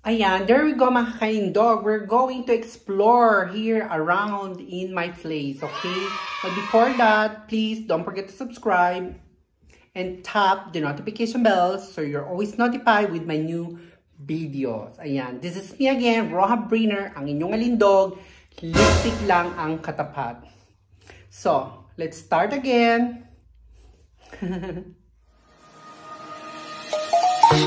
Ayan, there we go mga ka-indog. We're going to explore here around in my place, okay? But before that, please don't forget to subscribe and tap the notification bell so you're always notified with my new videos. Ayan, this is me again, Roha Briner, ang inyong alindog. Lipstick lang ang katapat. So, let's start again.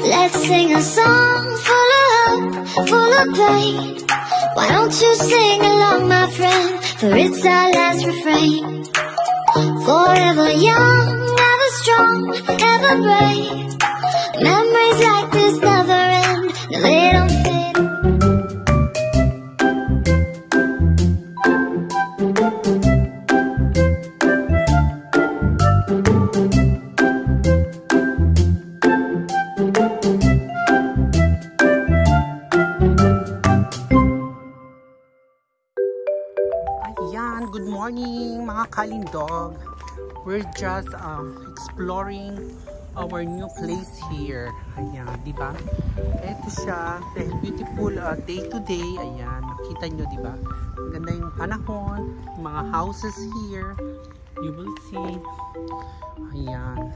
Let's sing a song full of hope, full of pain. Why don't you sing along, my friend? For it's our last refrain. Forever young, never strong, ever brave. Memories like this never end. No, they don't fade. Ayan, good morning mga kalindog. We're just exploring our new place here. Ayan, di ba? Ito siya, the beautiful day to day. Ayan, nakita nyo, di ba? Maganda yung panahon, mga houses here. You will see. Ayan.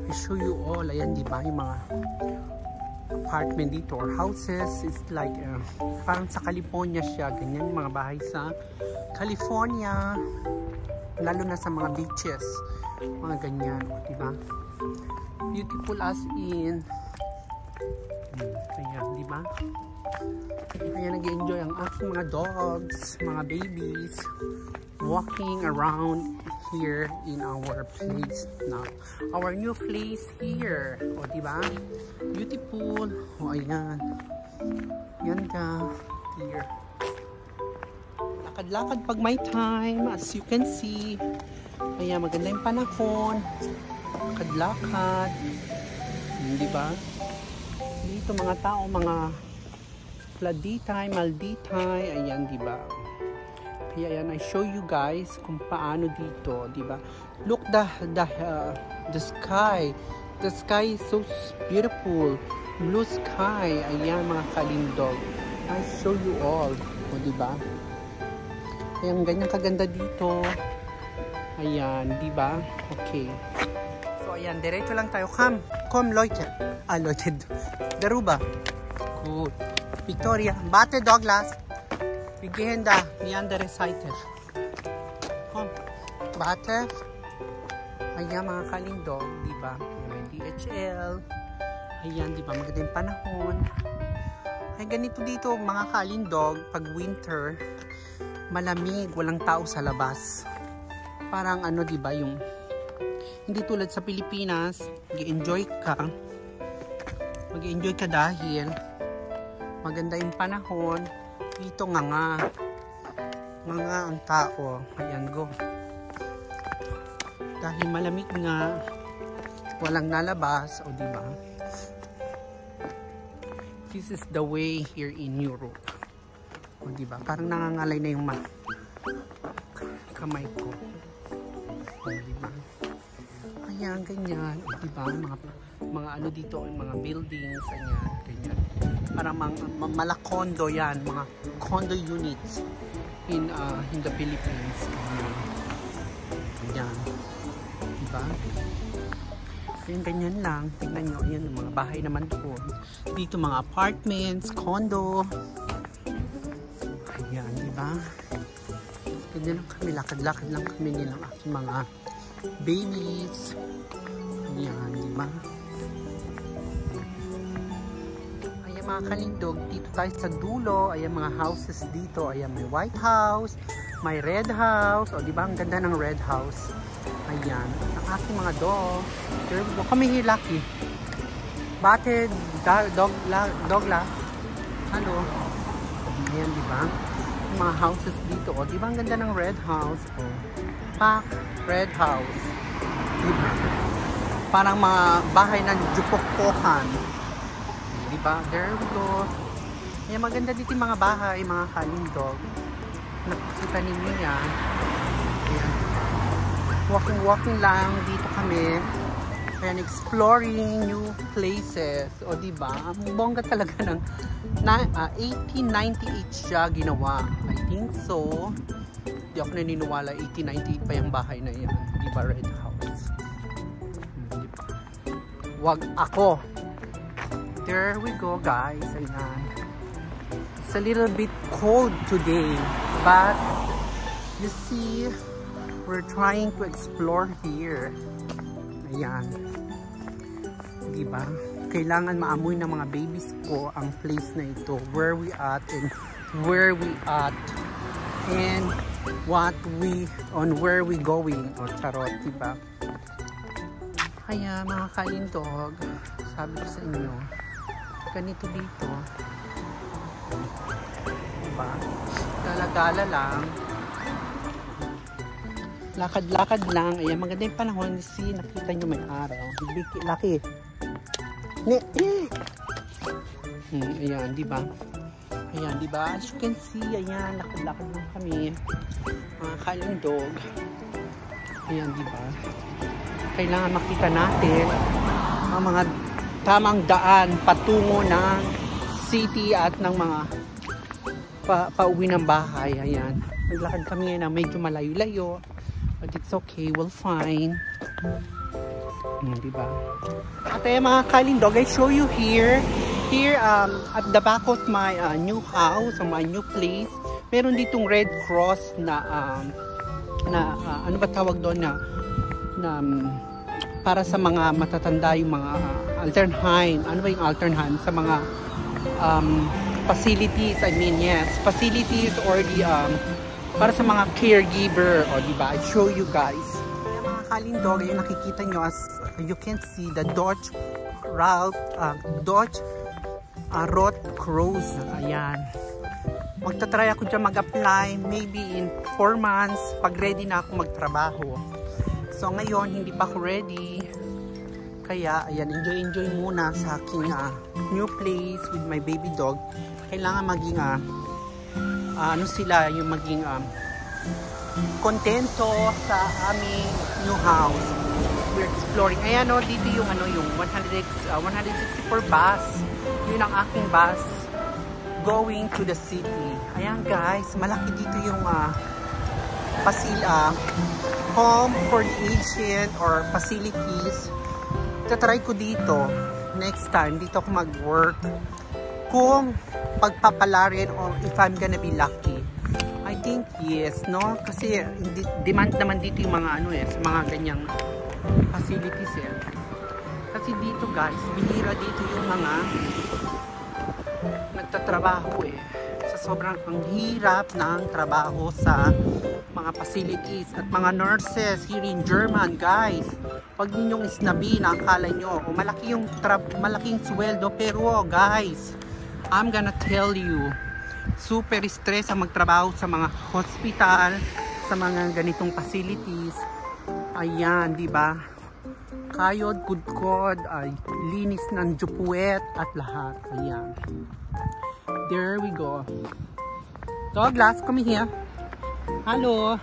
I show you all. Ayan, di ba? Yung mga apartment dito or houses. It's like parang sa California siya, ganyan yung mga bahay sa California, lalo na sa mga beaches, mga ganyan, diba? Beautiful as in ayan, diba? Ayan, nag-enjoy ang aking mga dogs, mga babies walking around here in our place now, our new place here. O diba? Beautiful. O ayan, ganda here. Lakad-lakad pag may time, as you can see. Ayan, maganda yung panahon, lakad-lakad, diba? Dito mga tao, mga Pladitay, Malditay, ayan, diba? Kaya yan, I show you guys kung paano dito, di ba? Look the sky. The sky is so beautiful. Blue sky. Ayan mga kalindog. I show you all. O di ba? Ayan, ganyan kaganda dito. Ayan, di ba? Okay. So ayan, diretso lang tayo. Come, Leute. Leute. Daruba. Good. Victoria. Bate, Douglas. Vi gehen die andere Seite. Komm, warte. Ayan mga kalindog, di ba? May DHL. Ayan, di ba? Maganda yung panahon. Ay, ganito dito mga kalindog, pag winter, malamig, walang tao sa labas. Parang ano, di ba, yung hindi tulad sa Pilipinas, mag-enjoy ka. Mag-enjoy ka dahil maganda yung panahon. Dito nga ang tao. Ayan, go. Dahil malamig nga, walang nalabas, o diba? This is the way here in Europe. O diba? Parang nangangalay na yung kamay ko. O diba? Ayan, ganyan. O diba? Mga ano dito, mga buildings, ayan, ganyan. Parang mga condo yan, mga condo units in the Philippines. Ayan. Diba? Ayan, ganyan lang. Tingnan nyo, ayan, mga bahay naman doon. Dito mga apartments, condo. Ayan, diba? Ganyan lang kami, lakad-lakad lang kami nilang aking mga babies. Ayan, diba? Mga kalindog, dito tayo sa dulo. Ayan mga houses dito. Ayan, may White House, may Red House. O diba, ang ganda ng Red House. Ayan, ang aking mga dog. Kami here, Lucky. Bate, Dogla. Hello. Ayan, diba? Mga houses dito. O diba, ang ganda ng Red House. O, Pak, Red House. Diba? Parang mga bahay ng Jupok-pokan. Diba? There we go. Ayan, maganda dito yung mga bahay, mga kalindog. Nakikita ninyo yan. Ayan. Walking lang dito kami. Ayan, exploring new places. O diba, ang bongga talaga ng 1898 siya ginawa. I think so. Hindi ako naniniwala 1898 pa yung bahay na yan. Diba, Red House. Diba? Wag ako. There we go, guys. Ayan. It's a little bit cold today, but you see, we're trying to explore here. Ayan. Diba? Kailangan maamoy ng mga babies ko ang place na ito. Where we at and where we at. And what we, on where we going. O charot, diba? Kaya mga kalindog, sabi ko sa inyo, ganito dito. Diba? Gala-gala lang. Lakad-lakad lang. Ayan, maganda yung panahon. See, nakita nyo may araw. Laki. Ayan, diba? Ayan, diba? As you can see, ayan, lakad-lakad lang kami. Mga kalindog. Ayan, diba? Kailangan makita natin ang mga tamang daan patungo ng city at ng mga pauwi ng bahay. Ayan. Naglakad kami na medyo malayo-layo. But it's okay. We'll find. Diba? At ayan mga kalindog, I show you here. Here at the back of my new house or my new place, meron ditong Red Cross na ano ba tawag doon na para sa mga matatanda, yung mga Alternheim. Ano ba yung Alternheim? Sa mga facilities, I mean, yes, facilities or the para sa mga caregiver, o diba? I show you guys. Yung mga kalindog, yung nakikita nyo, as you can see, the Dodge Road Cruise. Ayan. Magta-try ako dyan mag-apply, maybe in 4 months, pag ready na ako magtrabaho. So ngayon, hindi pa ako ready. Kaya, ayan, enjoy muna sa aking new place with my baby dog. Kailangan maging, ano sila, yung maging kontento sa aming new house. We're exploring. Ayan, no, dito yung, yung 164 bus. Yun ang aking bus going to the city. Ayan, guys, malaki dito yung home for the aged or facilities. Tatry ko dito next time, dito ako mag-work kung pagpapalarin or if I'm gonna be lucky. I think yes, no? Kasi demand naman dito yung mga sa mga ganyang facilities Kasi dito guys, bihira dito yung mga nagtatrabaho sa sobrang ang hirap ng trabaho sa mga facilities at mga nurses here in German, guys. Pag ninyong isnabi na akala nyo malaking sweldo, pero guys, I'm gonna tell you, super stress ang magtrabaho sa mga hospital, sa mga ganitong facilities. Ayan, di ba? Kayod, kudkod, ay linis ng jupuwet at lahat. Ayan. There we go. Douglas, come here. Hello.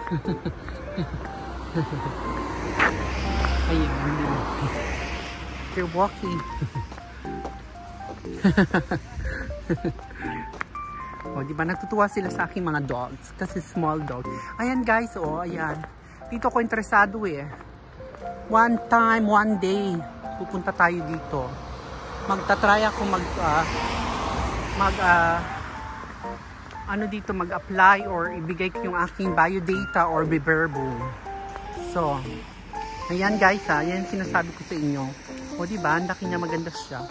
Ayan. You're walking. O, diba? Natutuwa sila sa aking mga dogs. Kasi small dog. Ayan guys, ayan. Dito ko interesado One time, one day, pupunta tayo dito. Magta-try ako mag-apply or ibigay ko yung aking biodata or biverbo. So, ayan guys ayan sinasabi ko sa inyo. O diba, ang laki niya, maganda siya.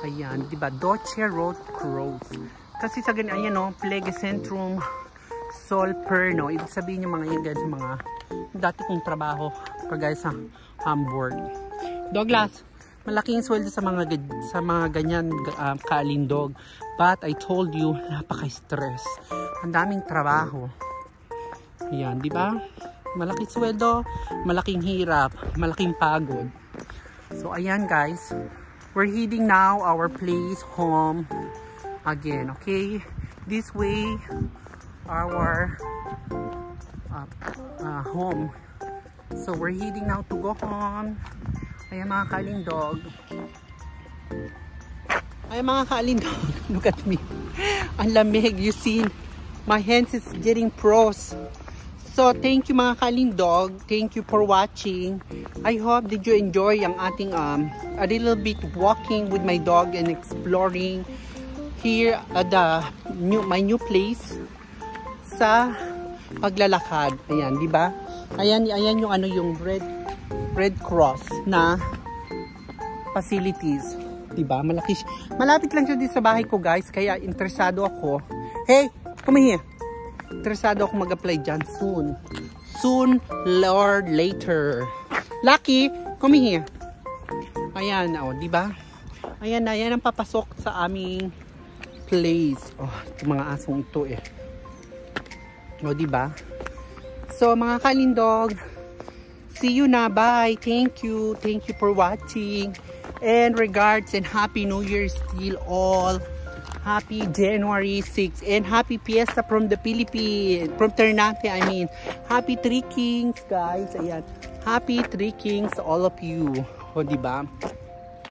Ayan, diba, Dodge Road Cruise. Kasi sa ganyan, ayan Pflegezentrum Solperno. Ibig sabihin yung mga yan guys, mga dati kong trabaho kagaya sa Hamburg. Douglas, malaking sweldo sa mga ganyan kalindog. But I told you, napaka-stress. Ang daming trabaho. Ayan, di ba? Malaking sweldo, malaking hirap, malaking pagod. So ayan guys, we're heading now our place home again, okay? This way our home. So we're heading now to go home. Ayan mga kalindog. Ayan mga kalindog. Look at me. Ang lamig. You see, my hands is getting froze. So, thank you mga kalindog. Thank you for watching. I hope that you enjoy ang ating a little bit walking with my dog and exploring here at my new place sa paglalakad. Ayan, di ba? Ayan yung ano yung Red Cross na facilities. Di ba? Malapit lang siya dito sa bahay ko, guys. Kaya interesado ako. Hey, come here. Interesado ako mag-apply dyan soon. Soon or later. Lucky, come here. Ayan, oh, di ba? Ayan na, yan ang papasok sa aming place. Oh, itong mga asong ito eh. Oh, di ba? So, mga kalindog, see you na. Bye. Thank you. Thank you for watching. And regards and Happy New Year still all. Happy January 6 and happy Fiesta from the Philippines. From Ternate, I mean. Happy Three Kings, guys. Ayan. Happy Three Kings, all of you. O, diba?